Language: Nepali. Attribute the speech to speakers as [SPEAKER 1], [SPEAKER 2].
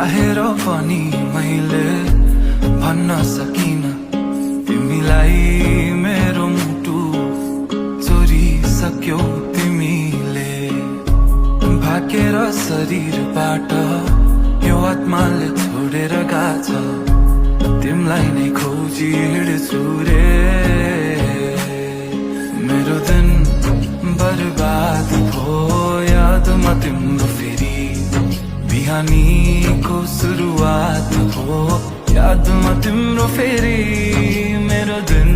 [SPEAKER 1] चाहेर पनि मैले भन्न सकिन तिमीलाई मेरो मुटु चोरिसक्यौ तिमीले भाकेर शरीरबाट यो आत्माले छोडेर गाछ तिमीलाई नै खोजी हिँड्छु रे मेरो दिन बर्बाद भो यादमा तिम्रो फेरि बिहानीको सुरुवात हो यादमा तिम्रो फेरि मेरो दिन